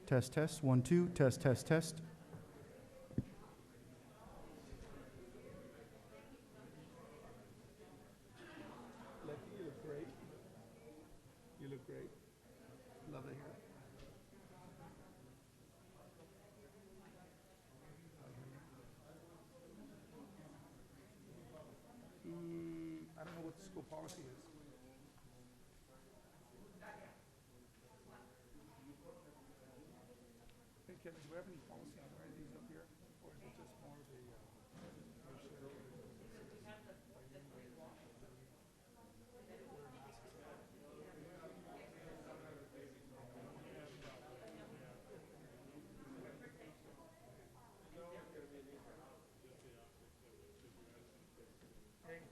Test, test, 1, 2, test, test, test. Lefty, you look great. You look great. Love to hear it. I don't know what the school policy is. Hey, Kevin, do we have any policy on wearing these up here? Or is it just more of a, hey,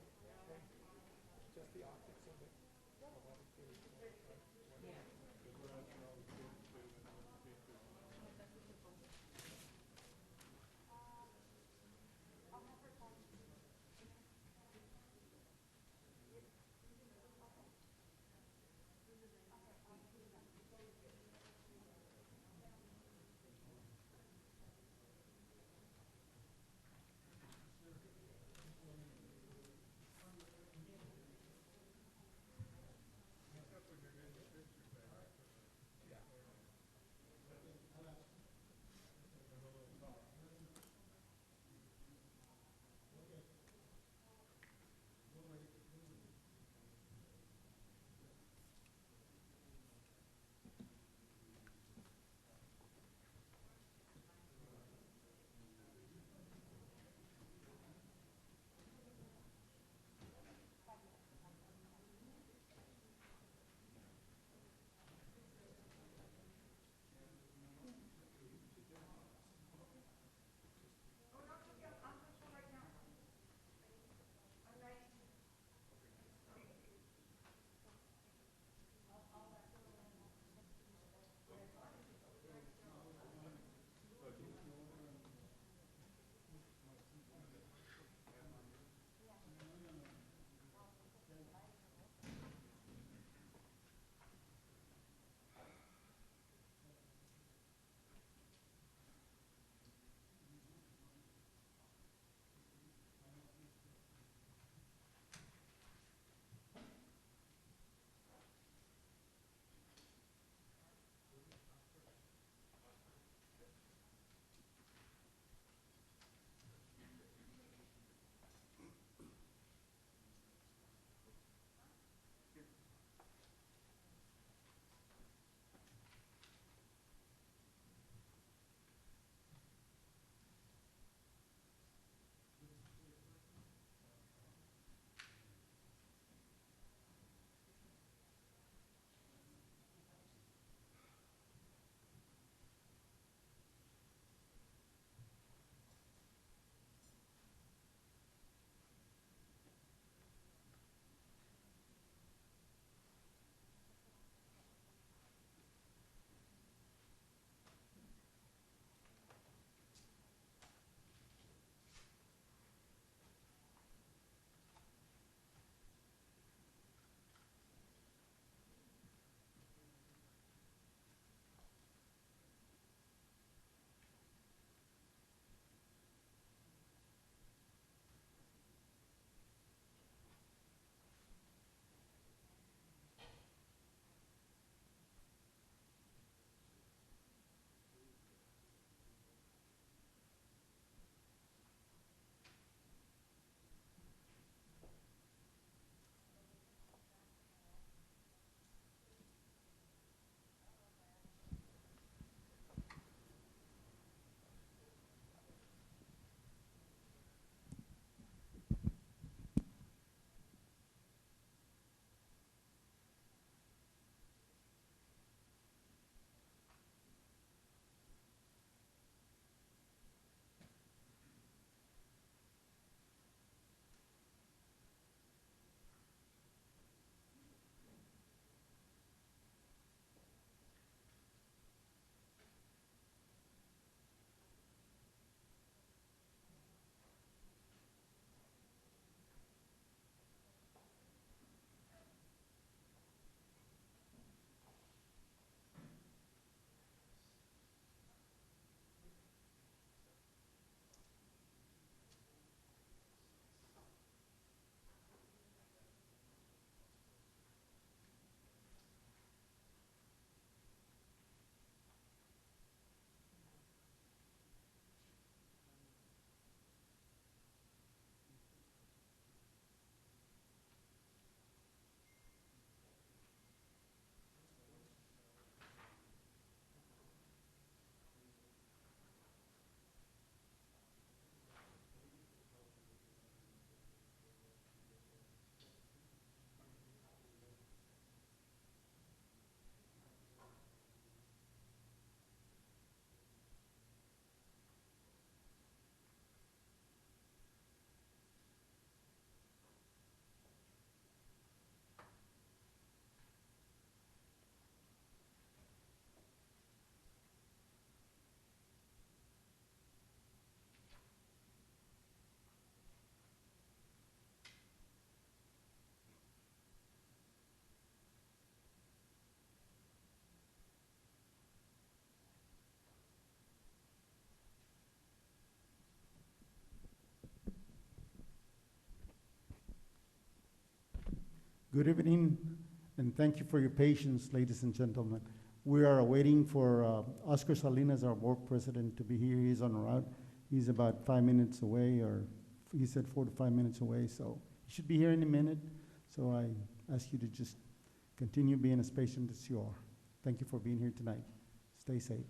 just the optics of it? Good evening, and thank you for your patience, ladies and gentlemen. We are waiting for Oscar Salinas, our board president, to be here. He's on route. He's about 5 minutes away, or he said 4 to 5 minutes away, so he should be here in a minute. So I ask you to just continue being as patient as you are. Thank you for being here tonight. Stay safe.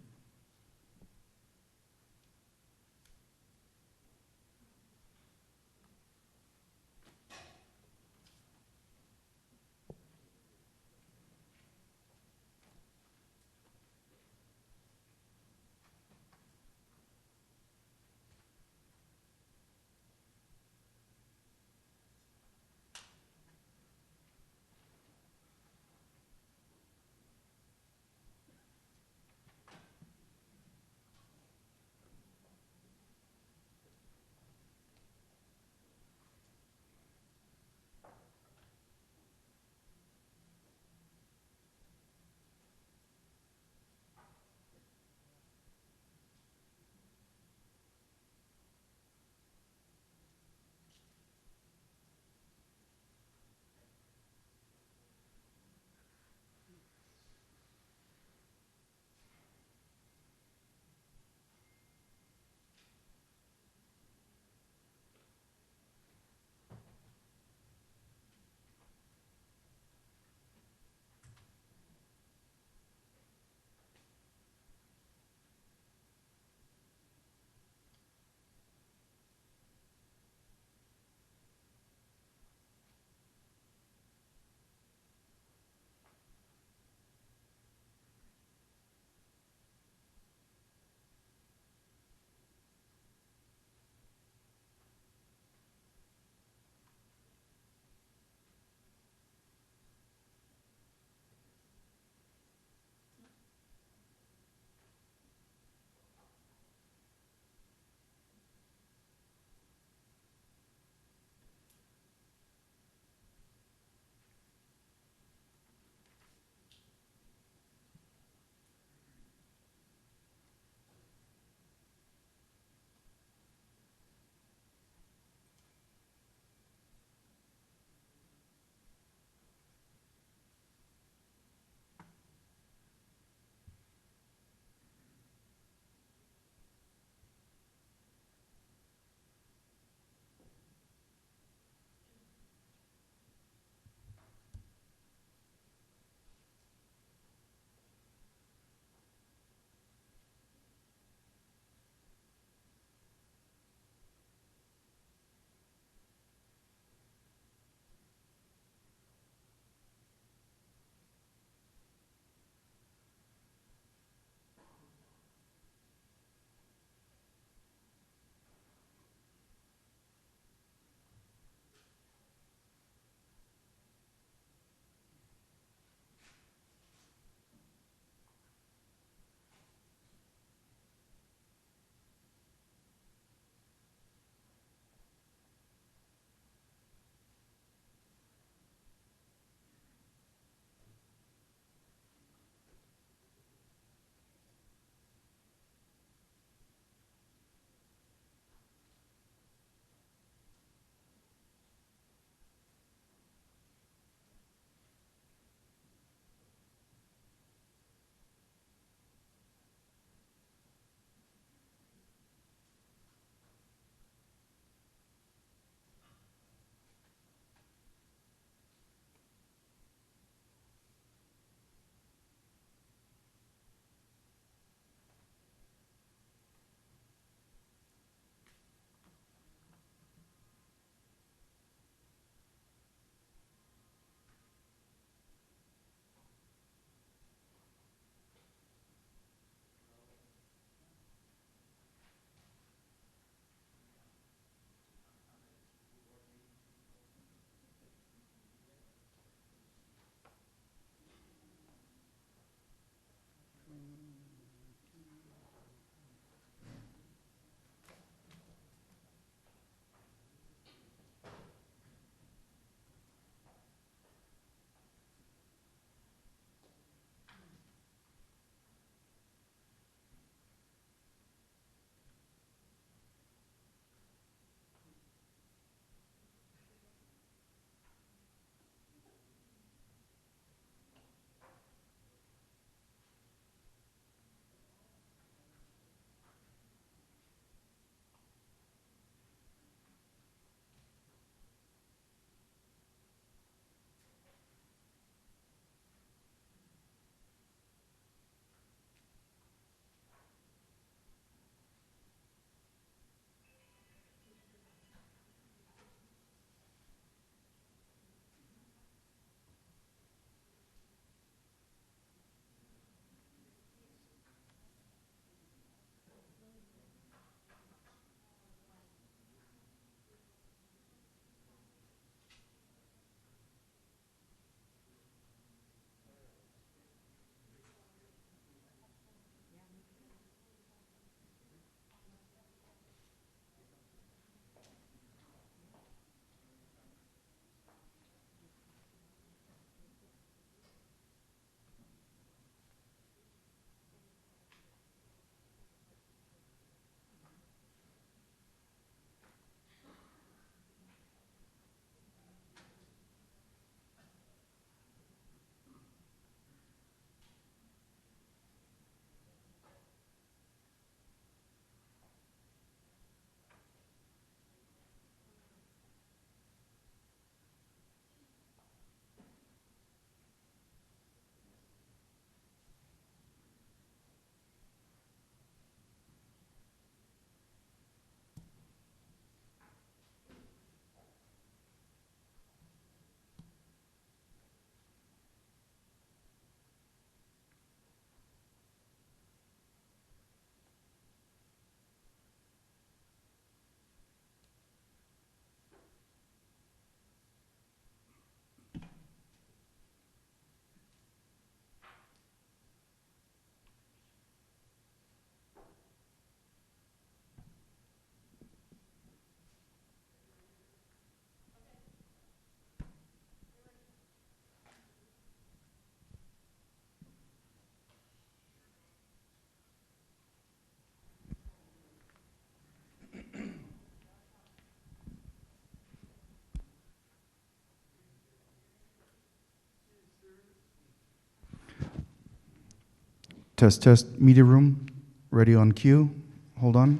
Test, test, media room, ready on cue. Hold on.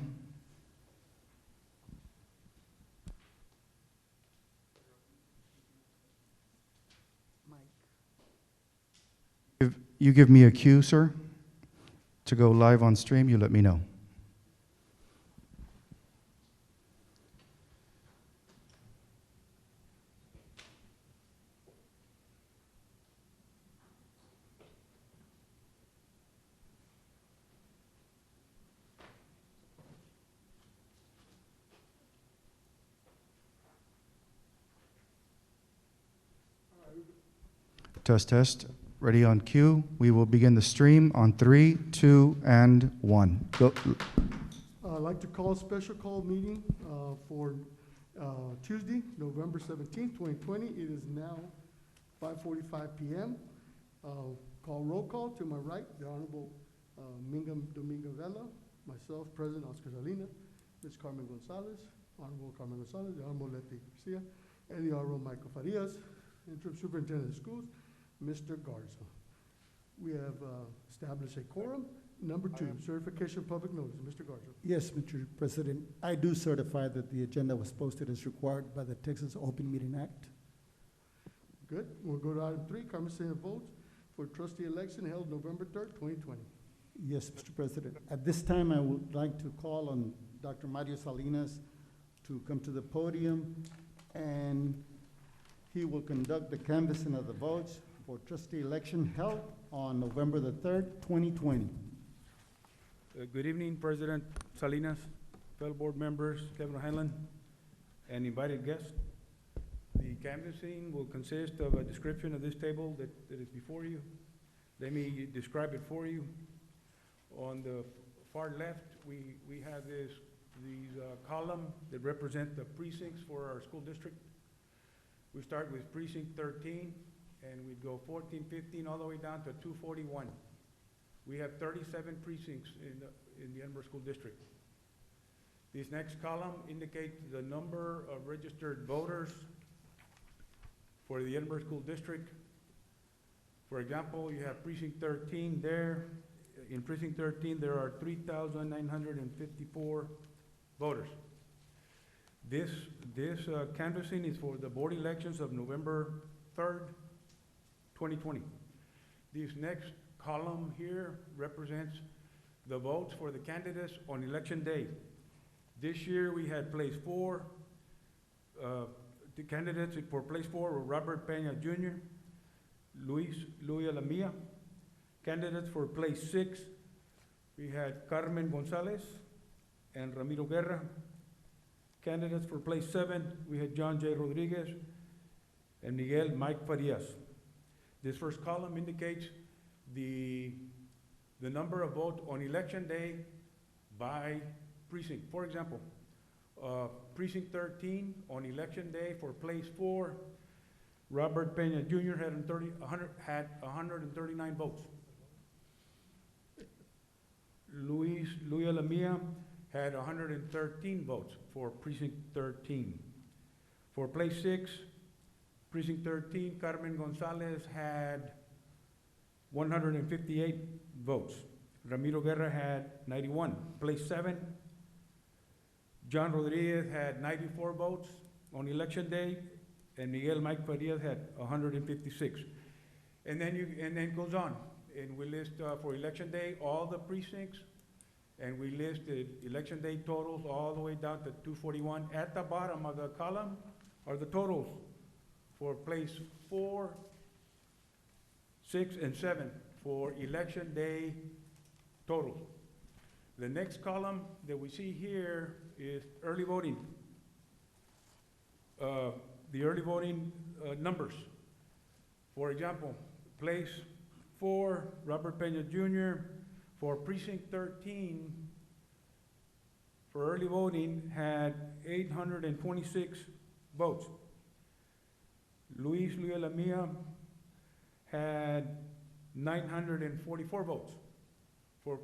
You give me a cue, sir, to go live on stream, you let me know. Test, test, ready on cue. We will begin the stream on 3, 2, and 1. Go. I'd like to call a special call meeting for Tuesday, November 17th, 2020. It is now 5:45 p.m. Call roll call. To my right, the Honorable Minga Domingo Vela, myself, President Oscar Salinas, Ms. Carmen Gonzalez, Honorable Carmen Gonzalez, the Honorable Leti Garcia, and the Honorable Michael Farias, Interim Superintendent of Schools, Mr. Garza. We have established a quorum. Number 2, certification of public notice. Mr. Garza. Yes, Mr. President, I do certify that the agenda was posted as required by the Texas Open Meeting Act. Good. We'll go to item 3, conversation of votes for trustee election held November 3rd, 2020. Yes, Mr. President. At this time, I would like to call on Dr. Mario Salinas to come to the podium, and he will conduct the canvassing of the votes for trustee election held on November the 3rd, 2020. Good evening, President Salinas, fellow board members, Kevin O'Hanlon, and invited guests. The canvassing will consist of a description of this table that is before you. Let me describe it for you. On the far left, we have these column that represent the precincts for our school district. We start with precinct 13, and we go 14, 15, all the way down to 241. We have 37 precincts in the Edinburgh School District. This next column indicates the number of registered voters for the Edinburgh School District. For example, you have precinct 13 there. In precinct 13, there are 3,954 voters. This canvassing is for the board elections of November 3rd, 2020. This next column here represents the votes for the candidates on election day. This year we had place 4. The candidates for place 4 were Robert Peña Jr., Luis Lamia. Candidates for place 6, we had Carmen Gonzalez and Ramiro Guerra. Candidates for place 7, we had John J. Rodriguez and Miguel Mike Farias. This first column indicates the number of votes on election day by precinct. For example, precinct 13 on election day for place 4, Robert Peña Jr. had 139 votes. Luis Lamia had 113 votes for precinct 13. For place 6, precinct 13, Carmen Gonzalez had 158 votes. Ramiro Guerra had 91. Place 7, John Rodriguez had 94 votes on election day, and Miguel Mike Farias had 156. And then it goes on, and we list for election day all the precincts, and we list the election day totals all the way down to 241. At the bottom of the column are the totals for place 4, 6, and 7 for election day totals. The next column that we see here is early voting. The early voting numbers. For example, place 4, Robert Peña Jr., for precinct 13, for early voting, had 826 votes. Luis Lamia had 944 votes for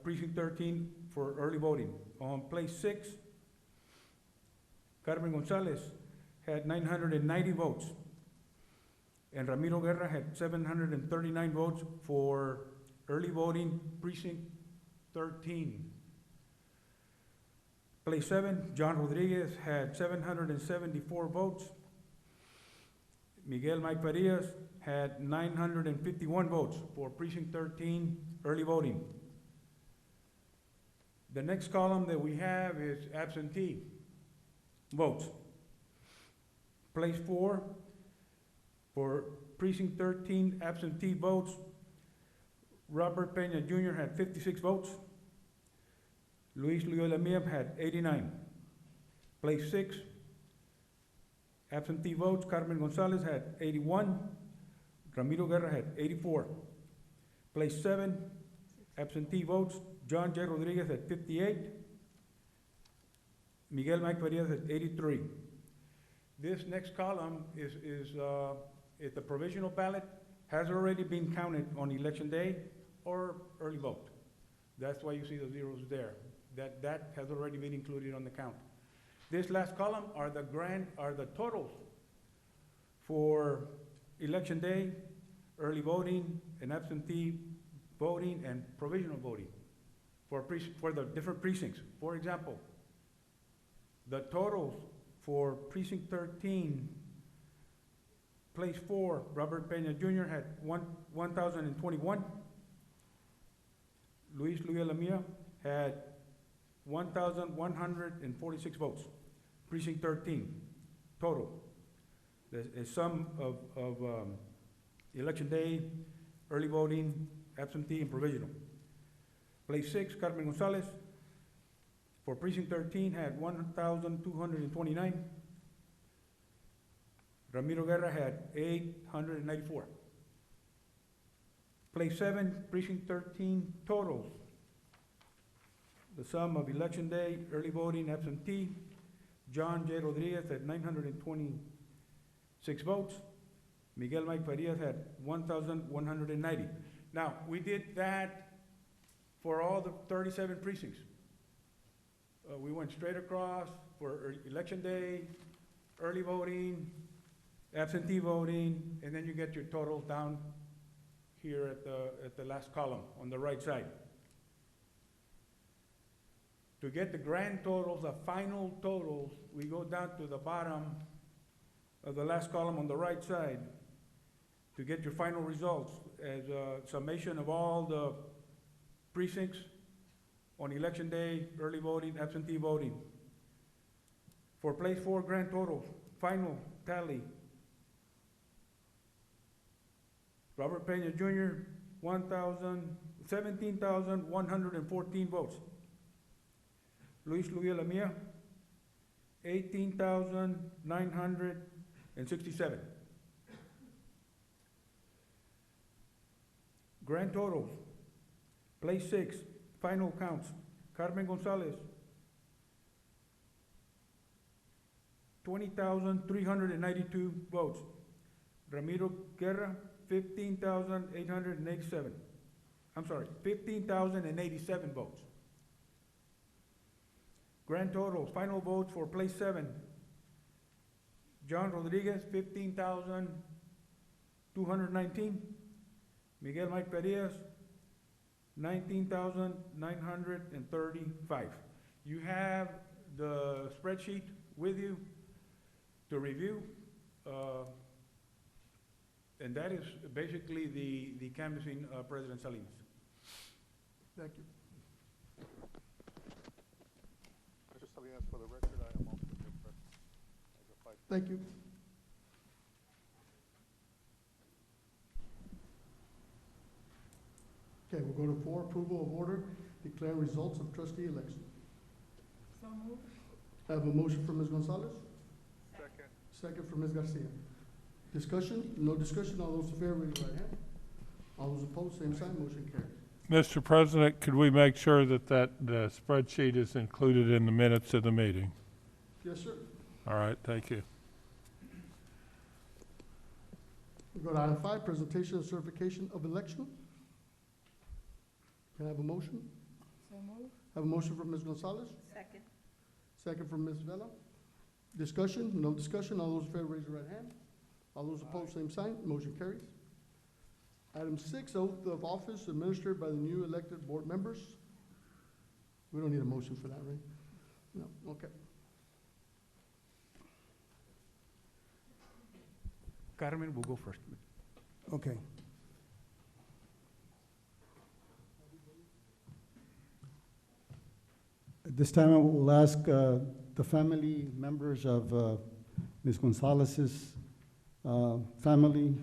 precinct 13 for early voting. On place 6, Carmen Gonzalez had 990 votes, and Ramiro Guerra had 739 votes for early voting, precinct 13. Place 7, John Rodriguez had 774 votes. Miguel Mike Farias had 951 votes for precinct 13, early voting. The next column that we have is absentee votes. Place 4, for precinct 13, absentee votes, Robert Peña Jr. had 56 votes. Luis Loyola Mia had 89. Place 6, absentee votes, Carmen Gonzalez had 81. Ramiro Guerra had 84. Place 7, absentee votes, John J. Rodriguez had 58. Miguel Mike Farias had 83. This next column is the provisional ballot has already been counted on election day or early vote. That's why you see the zeros there. That has already been included on the count. This last column are the totals for election day, early voting, and absentee voting, and provisional voting for the different precincts. For example, the totals for precinct 13, place 4, Robert Peña Jr. had 1,021. Luis Loyola Mia had 1,146 votes. Precinct 13, total. The sum of election day, early voting, absentee, and provisional. Place 6, Carmen Gonzalez, for precinct 13 had 1,229. Ramiro Guerra had 894. Place 7, precinct 13, totals. The sum of election day, early voting, absentee, John J. Rodriguez had 926 votes. Miguel Mike Farias had 1,190. Now, we did that for all the 37 precincts. We went straight across for election day, early voting, absentee voting, and then you get your totals down here at the last column on the right side. To get the grand totals, the final totals, we go down to the bottom of the last column on the right side to get your final results as a summation of all the precincts on election day, early voting, absentee voting. For place 4 grand totals, final tally. Robert Peña Jr., 17,114 votes. Luis Loyola Mia, 18,967. Grand totals, place 6, final counts. Carmen Gonzalez, 20,392 votes. Ramiro Guerra, 15,887. I'm sorry, 15,087 votes. Grand totals, final votes for place 7. John Rodriguez, 15,219. Miguel Mike Farias, 19,935. You have the spreadsheet with you to review. And that is basically the canvassing President Salinas. Thank you. Mr. Salinas, for the record, I am also here present as a vice. Thank you. Okay, we'll go to 4, approval of order, declare results of trustee election. So moved. I have a motion from Ms. Gonzalez, Second. second from Ms. Garcia. Discussion? No discussion. All those in favor, raise your right hand. All those opposed, same sign. Motion carries. Mr. President, could we make sure that the spreadsheet is included in the minutes of the meeting? Yes, sir. All right, thank you. We go to item 5, presentation and certification of election. Can I have a motion? So moved. I have a motion from Ms. Gonzalez, Second. second from Ms. Vela. Discussion? No discussion. All those in favor, raise your right hand. All those opposed, same sign. Motion carries. Item 6, oath of office administered by the new elected board members. We don't need a motion for that, right? No, okay. Carmen will go first. Okay. At this time, I will ask the family members of Ms. Gonzalez's family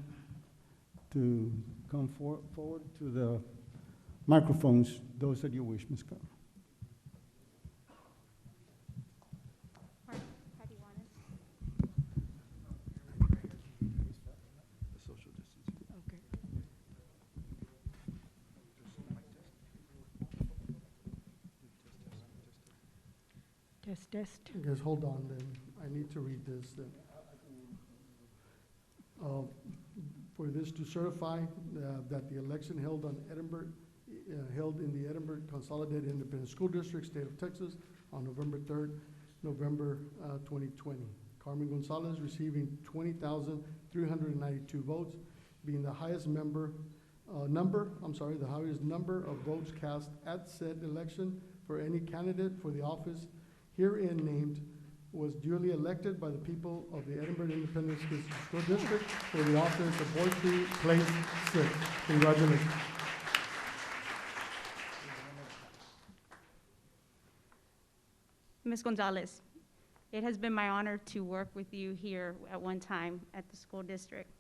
to come forward to the microphones, those that you wish, Ms. Carmen. How do you want it? Okay. Test. I guess, hold on then, I need to read this then. For this to certify that the election held in the Edinburgh Consolidated Independent School District, State of Texas, on November 3rd, 2020. Carmen Gonzalez receiving 20,392 votes, being the highest number of votes cast at said election for any candidate for the office herein named, was duly elected by the people of the Edinburgh Independent School District for the office of Board 3, Place 6. Congratulations. Ms. Gonzalez, it has been my honor to work with you here at one time at the school district.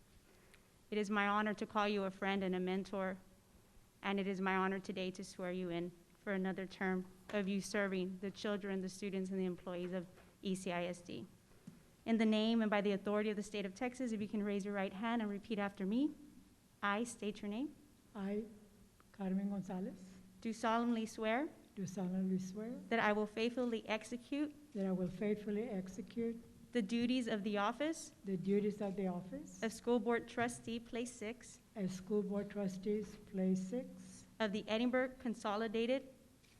It is my honor to call you a friend and a mentor, and it is my honor today to swear you in for another term of you serving the children, the students, and the employees of ECISD. In the name and by the authority of the state of Texas, if you can raise your right hand and repeat after me. I state your name. I, Carmen Gonzalez, Do solemnly swear do solemnly swear that I will faithfully execute that I will faithfully execute the duties of the office the duties of the office of School Board Trustee, Place 6, as School Board Trustees, Place 6, of the Edinburgh Consolidated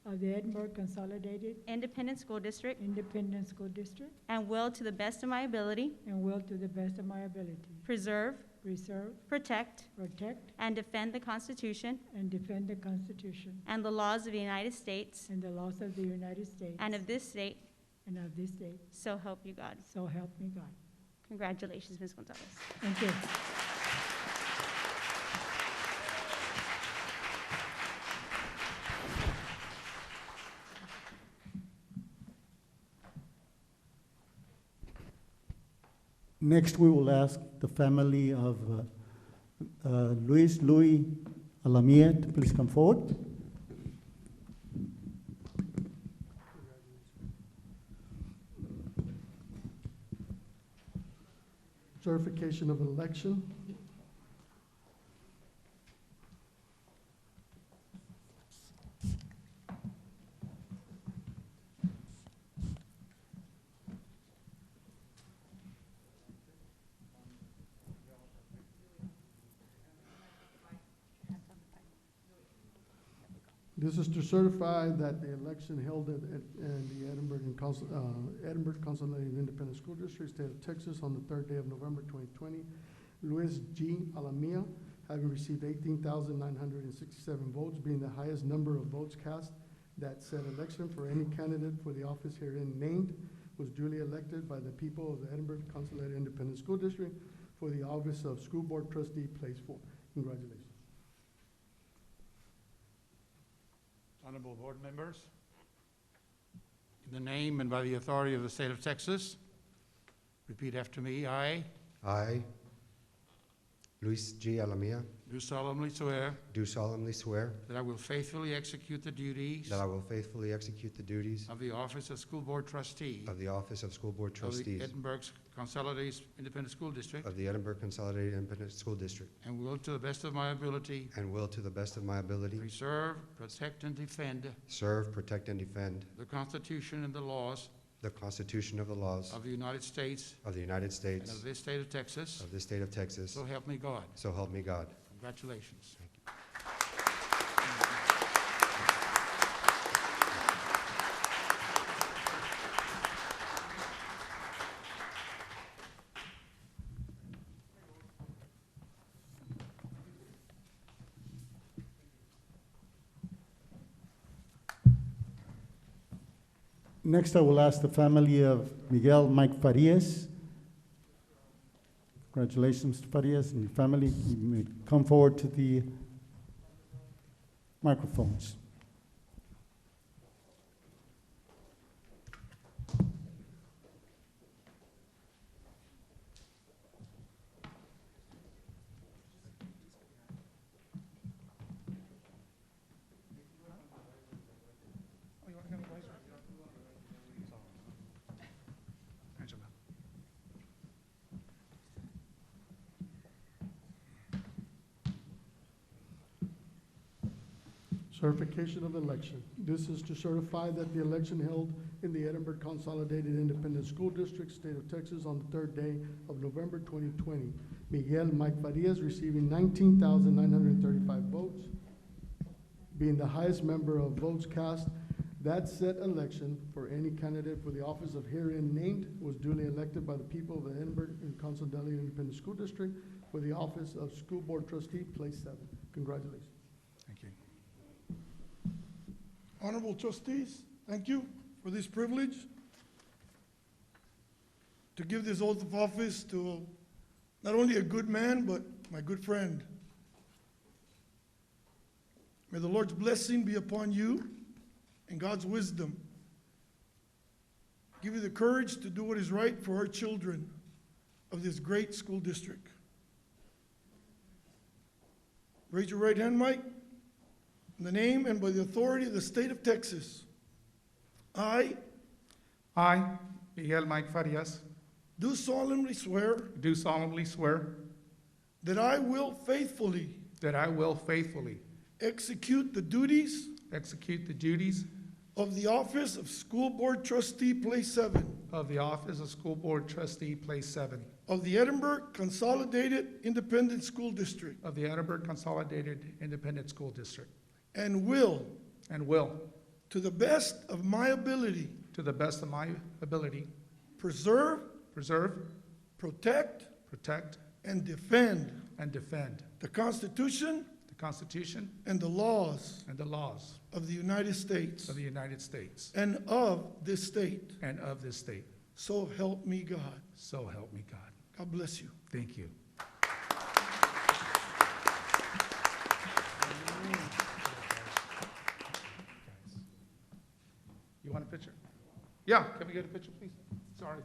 of the Edinburgh Consolidated Independent School District, Independent School District, and will, to the best of my ability, and will to the best of my ability preserve, preserve, protect, protect, and defend the Constitution and defend the Constitution and the laws of the United States and the laws of the United States and of this state, and of this state. so help you God. So help me God. Congratulations, Ms. Gonzalez. Thank you. Next, we will ask the family of Luis Louis Alamia to please come forward. Certification of election. This is to certify that the election held in the Edinburgh Consolidated Independent School District, State of Texas, on the 3rd day of November 2020, Luis G. Alamia, having received 18,967 votes, being the highest number of votes cast that said election for any candidate for the office herein named, was duly elected by the people of the Edinburgh Consolidated Independent School District for the office of School Board Trustee, Place 4. Congratulations. Honorable board members, in the name and by the authority of the state of Texas, repeat after me. I I, Luis G. Alamia, do solemnly swear do solemnly swear that I will faithfully execute the duties that I will faithfully execute the duties of the office of School Board Trustee of the Office of School Board of the Trustees Edinburgh Consolidated Independent School District, of the Edinburgh Consolidated Independent School District, and will, to the best of my ability, and will, to the best of my ability, preserve, protect, and defend serve, protect, and defend the Constitution and the laws the Constitution of the laws of the United States of the United and States, of this state of Texas. of this state of Texas. So help me God. So help me God. Congratulations. Next, I will ask the family of Miguel Mike Farias. Congratulations, Mr. Farias and your family. You may come forward to the microphones. Certification of election. This is to certify that the election held in the Edinburgh Consolidated Independent School District, State of Texas, on the third day of November 2020. Miguel Mike Farias receiving 19,935 votes, being the highest member of votes cast. That said election for any candidate for the office of herein named was duly elected by the people of the Edinburgh and Consolidated Independent School District for the office of School Board Trustee, Place 7. Congratulations. Thank you. Honorable trustees, thank you for this privilege to give this oath of office to not only a good man, but my good friend. May the Lord's blessing be upon you and God's wisdom. Give you the courage to do what is right for our children of this great school district. Raise your right hand, Mike. In the name and by the authority of the state of Texas, I Miguel Mike Farias, do solemnly swear do solemnly swear that I will faithfully that I will faithfully execute the duties execute the duties of the office of School Board Trustee, Place 7, of the office of School Board Trustee, Place 7, of the Edinburgh Consolidated Independent School District, of the Edinburgh Consolidated Independent School District, and will, to the best of my ability, preserve, protect, and defend the Constitution and the laws of the United States and of this state. So help me God. So help me God. God bless you. Thank you. You want a picture? Yeah, can we get a picture, please? Sorry.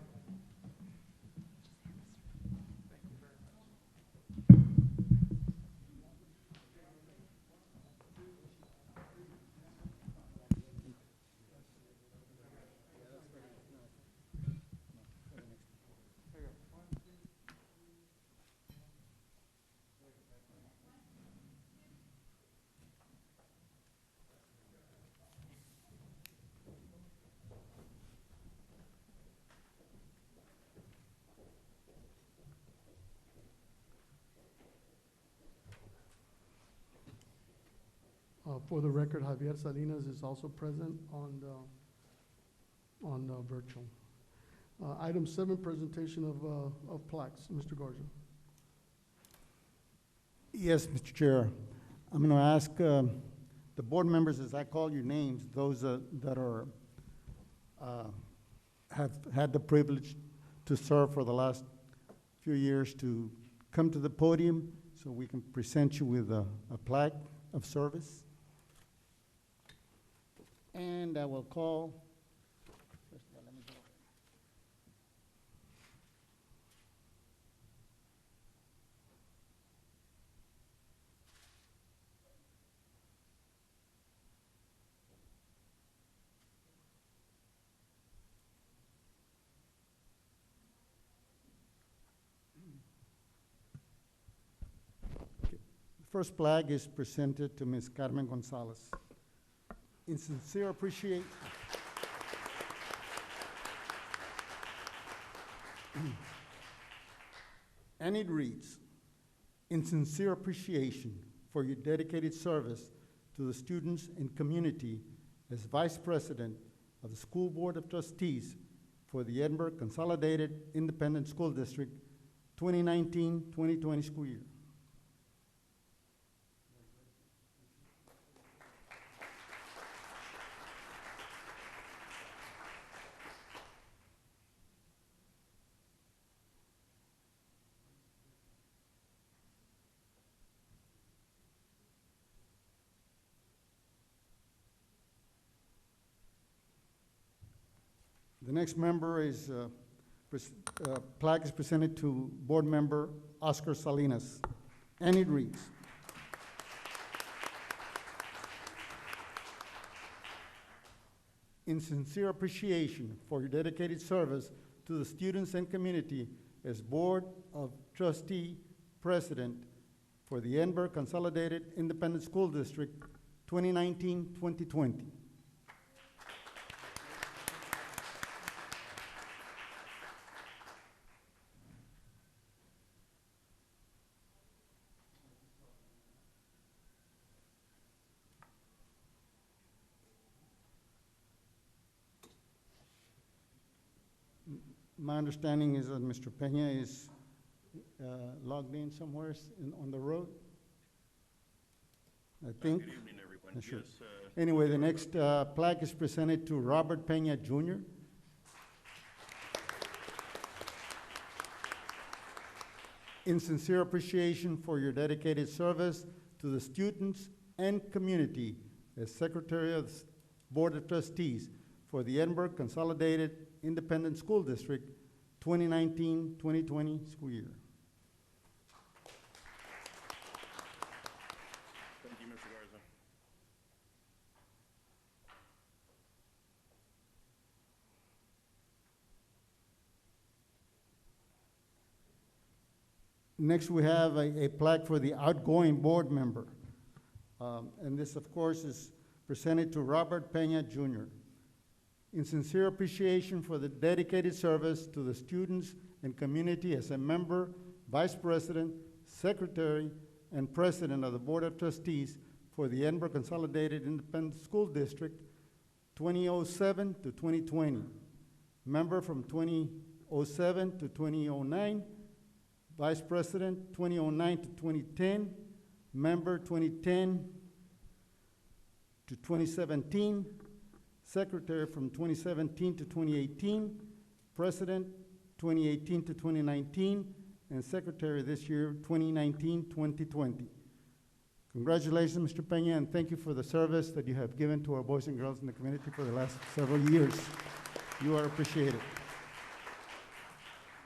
For the record, Javier Salinas is also present on virtual. Item 7, presentation of plaques. Mr. Garza. Yes, Mr. Chair. I'm going to ask the board members, as I call your names, those that are have had the privilege to serve for the last few years, to come to the podium so we can present you with a plaque of service. And I will call, first of all, let me go. Okay. The first flag is presented to Ms. Carmen Gonzalez. In sincere appreciation. And it reads, in sincere appreciation for your dedicated service to the students and community as Vice President of the School Board of Trustees for the Edinburgh Consolidated Independent School District 2019-2020 school year. The next member is, plaque is presented to Board Member Oscar Salinas, and it reads, in sincere appreciation for your dedicated service to the students and community as Board of Trustee President for the Edinburgh Consolidated Independent School District 2019-2020. My understanding is that Mr. Peña is logged in somewhere on the road. I think. Good evening, everyone. Sure. Yes, Anyway, the next plaque is presented to Robert Peña Jr. In sincere appreciation for your dedicated service to the students and community as Secretary of the Board of Trustees for the Edinburgh Consolidated Independent School District 2019-2020 school year. thank you, Mr. Garza. Next, we have a plaque for the outgoing board member. And this, of course, is presented to Robert Peña Jr. In sincere appreciation for the dedicated service to the students and community as a member, vice president, secretary, and president of the Board of Trustees for the Edinburgh Consolidated Independent School District 2007 to 2020. Member from 2007 to 2009, vice president 2009 to 2010, member 2010 to 2017, secretary from 2017 to 2018, president 2018 to 2019, and secretary this year 2019-2020. Congratulations, Mr. Peña, and thank you for the service that you have given to our boys and girls in the community for the last several years. You are appreciated.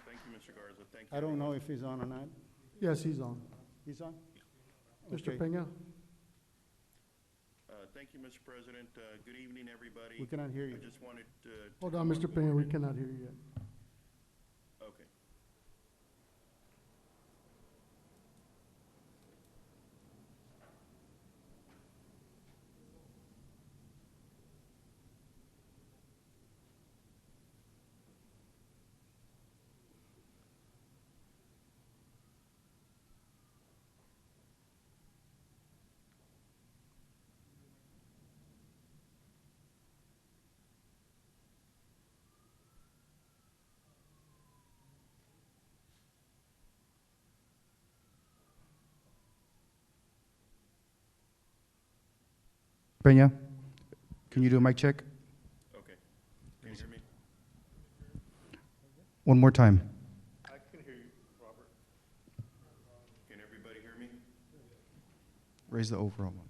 Thank you, Mr. Garza. Thank you. I don't know if he's on or not. Yes, he's on. He's on? Mr. Okay. Peña? Thank you, Mr. President. Good evening, everybody. We cannot hear you. I just wanted to. Hold on, Mr. Peña, we cannot hear you yet. Okay. Peña, can you do a mic check? Okay. Can you hear me? One more time. I can hear you, Robert. Can everybody hear me? Raise the overall one.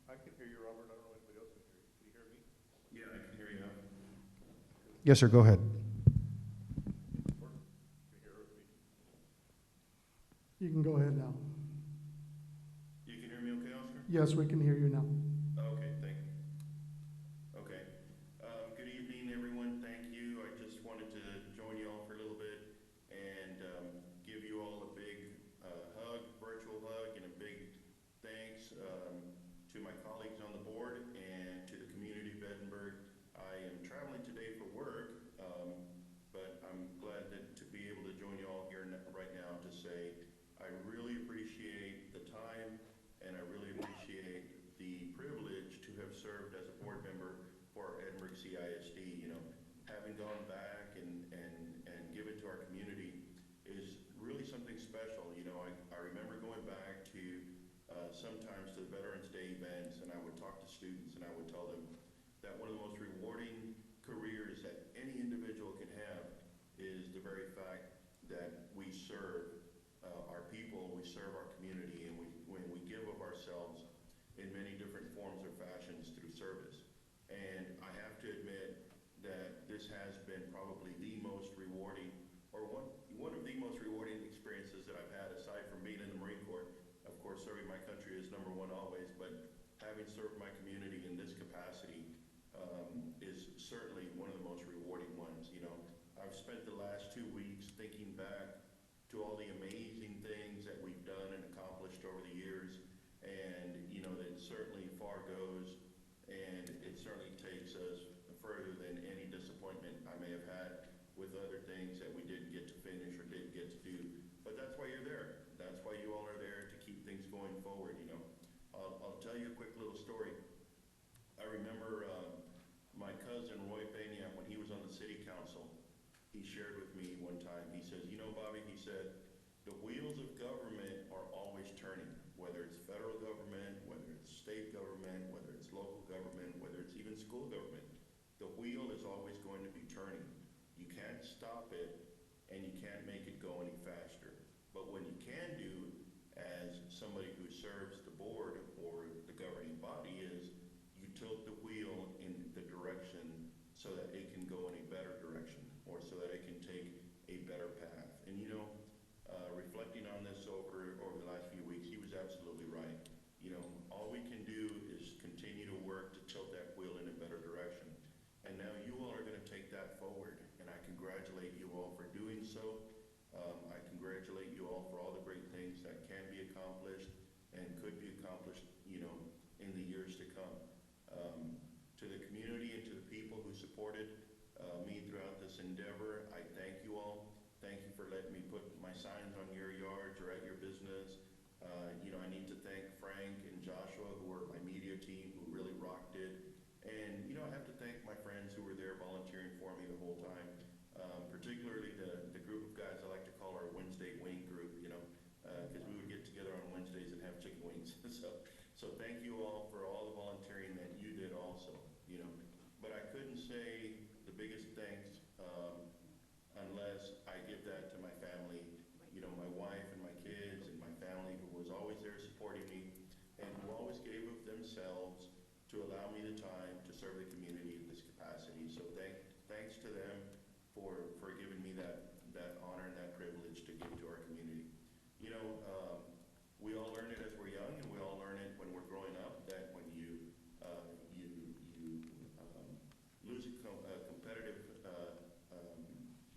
I can hear you, Robert. I don't know if anybody else can hear you. Can you hear me? Yeah, I can hear you now. Yes, sir, go ahead. You can go ahead now. You can hear me okay, Oscar? Yes, we can hear you now. Okay, thank you. Okay. Good evening, everyone. Thank you. I just wanted to join you all for a little bit and give you all a big hug, virtual hug, and a big thanks to my colleagues on the board and to the community of Edinburgh. I am traveling today for work, but I'm glad to be able to join you all here right now to say I really appreciate the time and I really appreciate the privilege having served my community in this capacity is certainly one of the most rewarding ones. You know, I've spent the last 2 weeks thinking back to all the amazing things that we've done and accomplished over the years, and you know that certainly far goes, and it certainly takes us further than any disappointment I may have had with other things that we didn't get to finish or didn't get to do. But that's why you're there. That's why you all are there, to keep things going forward. You know, I'll tell you a quick little story. I remember my cousin Roy Peña, when he was on the city council, he shared with me one time. He says, you know, Bobby, he said, the wheels of government are always turning, whether it's federal government, whether it's state government, whether it's local government, whether it's even school government. The wheel is always going to be turning. You can't stop it, and you can't make it go any faster. But what you can do as somebody who serves the board or the governing body is you tilt the wheel in the direction so that it can go in a better direction, or so that it can take a better path. And you know, reflecting on this over the last few weeks, he was absolutely right. You know, all we can do is continue to work to tilt that wheel in a better direction. And now you all are going to take that forward, and I congratulate you all for doing so. I congratulate you all for all the great things that can be accomplished and could be accomplished, you know, in the years to come. To the community and to the people who supported me throughout this endeavor, I thank you all. Thank you for letting me put my signs on your yards or at your business. You know, I need to thank Frank and Joshua, who were my media team, who really rocked it. And, you know, I have to thank my friends who were there volunteering for me the whole time, particularly the group of guys I like to call our Wednesday wing group, you know, because we would get together on Wednesdays and have chicken wings. So thank you all for all the volunteering that you did also, you know. But I couldn't say the biggest thanks unless I give that to my family, you know, my wife and my kids and my family, who was always there supporting me and who always gave of themselves to allow me the time to serve the community in this capacity. So thanks to them for giving me that honor and that privilege to give to our community. You know, we all learn it as we're young, and we all learn it when we're growing up, that when you lose a competitive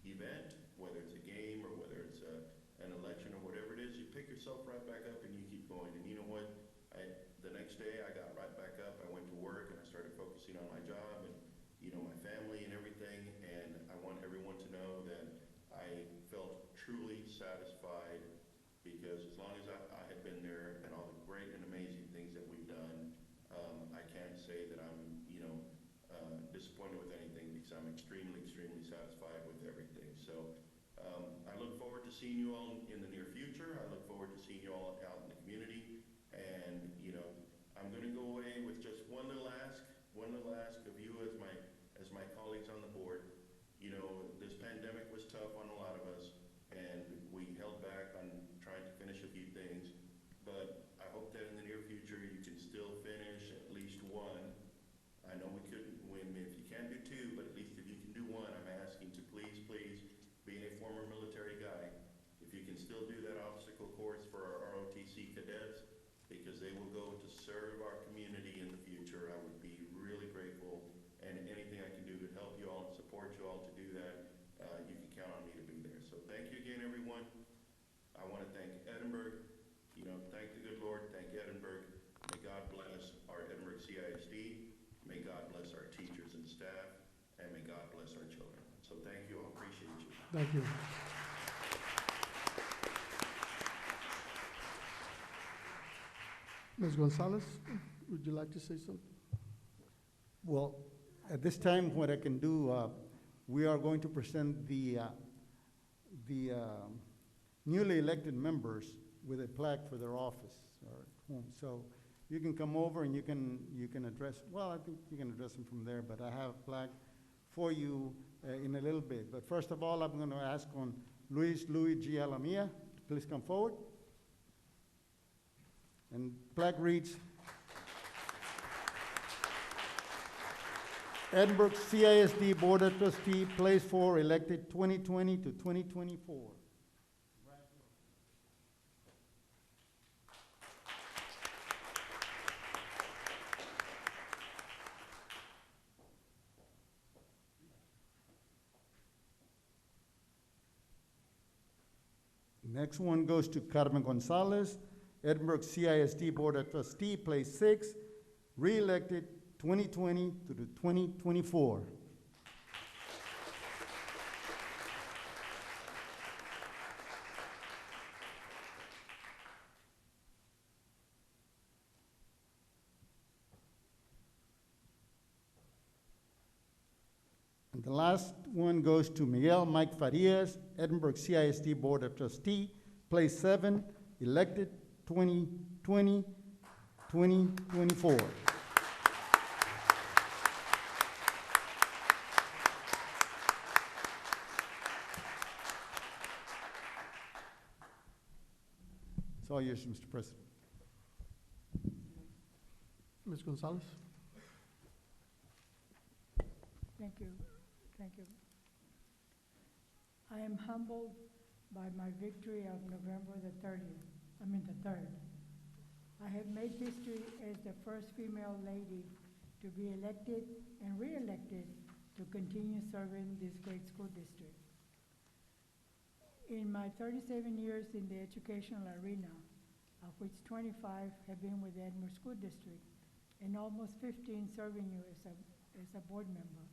event, whether it's a game or whether it's an election or whatever it is, you pick yourself right back up and you keep going. And you know what? The next day I got right back up, I went to work, and I started focusing on my job and, you know, my family and everything. And I want everyone to know that I felt truly satisfied, because as long as I had been there and all the great and amazing things that we've done, I can't say that I'm, you know, disappointed with anything, because I'm extremely, extremely satisfied with everything. So I look forward to seeing you all in the near future. I look forward to seeing you all out in the community. And, you know, I'm going to go away with just one little ask of you as my colleagues on the board. You know, this pandemic was tough on a lot of us, and we held back on trying to finish a few things. But I hope that in the near future you can still finish at least one. I know we couldn't win if you can't do two, but at least if you can do one, I'm asking to please, being a former military guy, if you can still do that obstacle course for our ROTC cadets, because they will go to serve our community in the future. I would be really grateful, and anything I can do to help you all and support you all to do that, you can count on me to be there. So thank you again, everyone. I want to thank Edinburgh. You know, thank the good Lord, thank Edinburgh. May God bless our Edinburgh CISD. May God bless our teachers and staff, and may God bless our children. So thank you all, appreciate you. Thank you. Ms. Gonzalez, would you like to say something? Well, at this time, what I can do, we are going to present the newly elected members with a plaque for their office or home. So you can come over and you can address, well, I think you can address them from there, but I have a plaque for you in a little bit. But first of all, I'm going to ask on Luis G. Alamia to please come forward. And plaque reads, Edinburgh CISD Board of Trustee, Place 4, elected 2020 to 2024. Next one goes to Carmen Gonzalez, Edinburgh CISD Board of Trustee, place 6, re-elected 2020 to the 2024. And the last one goes to Miguel Mike Farias, Edinburgh CISD Board of Trustee, place 7, elected 2020, 2024. It's all yours, Mr. President. Ms. Gonzalez? Thank you. Thank you. I am humbled by my victory of November the 3rd. I have made history as the first female lady to be elected and re-elected to continue serving this great school district. In my 37 years in the educational arena, of which 25 have been with the Edinburgh School District, and almost 15 serving you as a board member,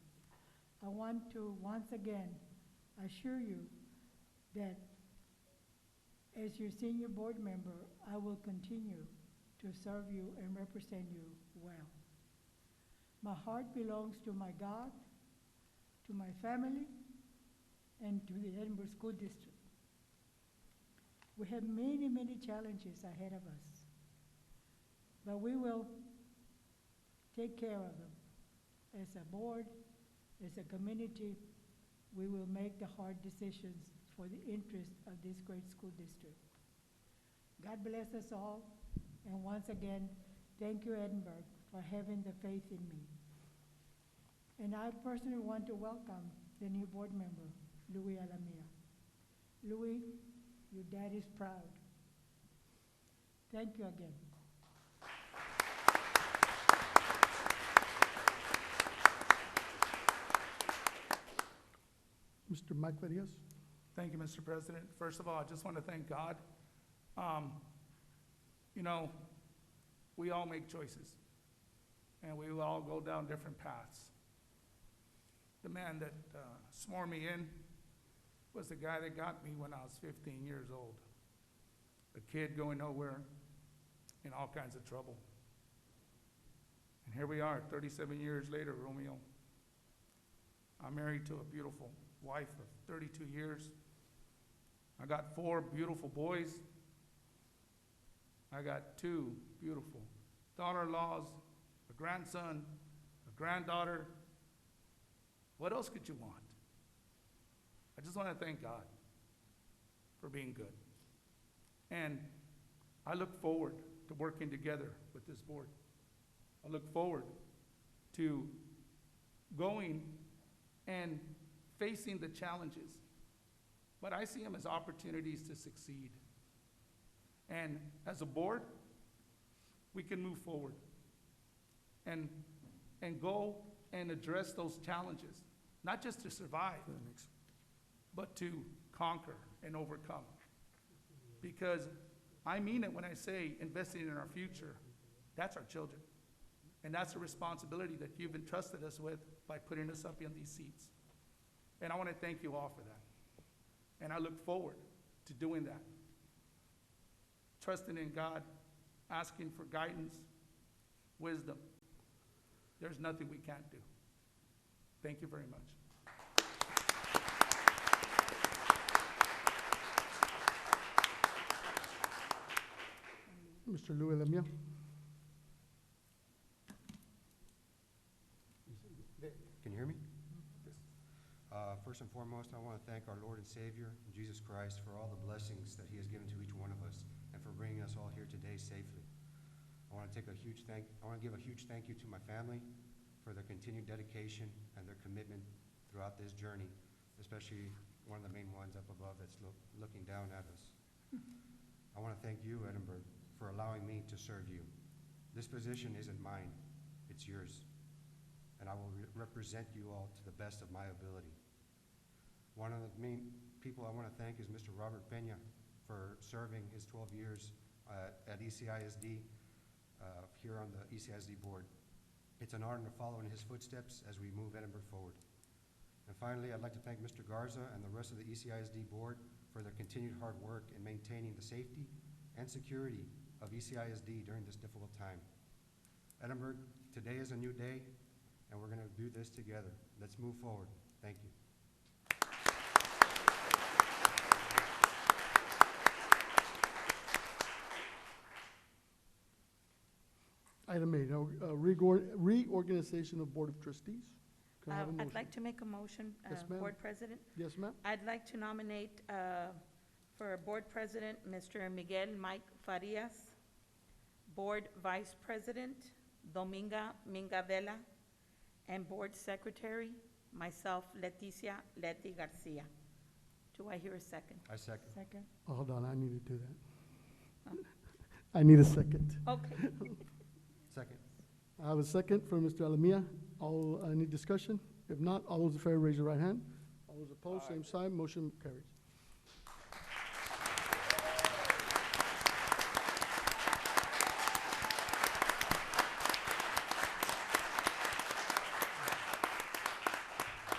I want to once again assure you that as your senior board member, I will continue to serve you and represent you well. My heart belongs to my God, to my family, and to the Edinburgh School District. We have many, many challenges ahead of us, but we will take care of them. As a board, as a community, we will make the hard decisions for the interest of this great school district. God bless us all, and once again, thank you, Edinburgh, for having the faith in me. And I personally want to welcome the new board member, Louis Alamia. Louis, your dad is proud. Thank you again. Mr. Mike Farias? Thank you, Mr. President. First of all, I just want to thank God. You know, we all make choices, and we will all go down different paths. The man that swore me in was the guy that got me when I was 15 years old. A kid going nowhere, in all kinds of trouble. And here we are, 37 years later, Romeo. I'm married to a beautiful wife of 32 years. I got 4 beautiful boys. I got 2 beautiful daughter-in-laws, a grandson, a granddaughter. What else could you want? I just want to thank God for being good. And I look forward to working together with this board. I look forward to going and facing the challenges, but I see them as opportunities to succeed. And as a board, we can move forward and go and address those challenges, not just to survive, but to conquer and overcome. Because I mean it when I say investing in our future. That's our children. And that's a responsibility that you've entrusted us with by putting us up in these seats. And I want to thank you all for that. And I look forward to doing that. Trusting in God, asking for guidance, wisdom. There's nothing we can't do. Thank you very much. Mr. Louis Alamia? Can you hear me? First and foremost, I want to thank our Lord and Savior, Jesus Christ, for all the blessings that he has given to each one of us and for bringing us all here today safely. I want to give a huge thank you to my family for their continued dedication and their commitment throughout this journey, especially one of the main ones up above that's looking down at us. I want to thank you, Edinburgh, for allowing me to serve you. This position isn't mine, it's yours, and I will represent you all to the best of my ability. One of the main people I want to thank is Mr. Robert Peña for for serving his 12 years at ECISD, here on the ECISD board. It's an honor to follow in his footsteps as we move Edinburgh forward. And finally, I'd like to thank Mr. Garza and the rest of the ECISD board for their continued hard work in maintaining the safety and security of ECISD during this difficult time. Edinburgh, today is a new day, and we're going to do this together. Let's move forward. Thank you. Item 8, reorganization of Board of Trustees. Can I have a motion? I'd like to make a motion, Yes, ma'am. Board President. Yes, ma'am? I'd like to nominate for Board President, Mr. Miguel Mike Farias. Board Vice President, Dominga Minga Vela. And Board Secretary, myself, Leticia Leti Garcia. Do I hear a second? I second. Second. Oh, hold on, I need to do that. I need a second. Okay. Second. I have a second from Mr. Alamia. Any discussion? If not, all those in favor, raise your right hand. All those opposed, same sign. Motion carries.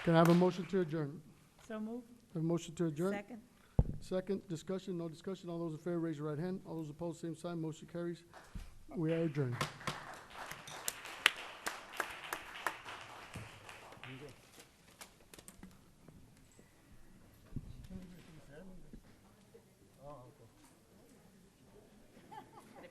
Can I have a motion to adjourn? So move. Have a motion to adjourn? Second. Second, discussion, no discussion. All those in favor, raise your right hand. All those opposed, same sign. Motion carries. We are adjourned.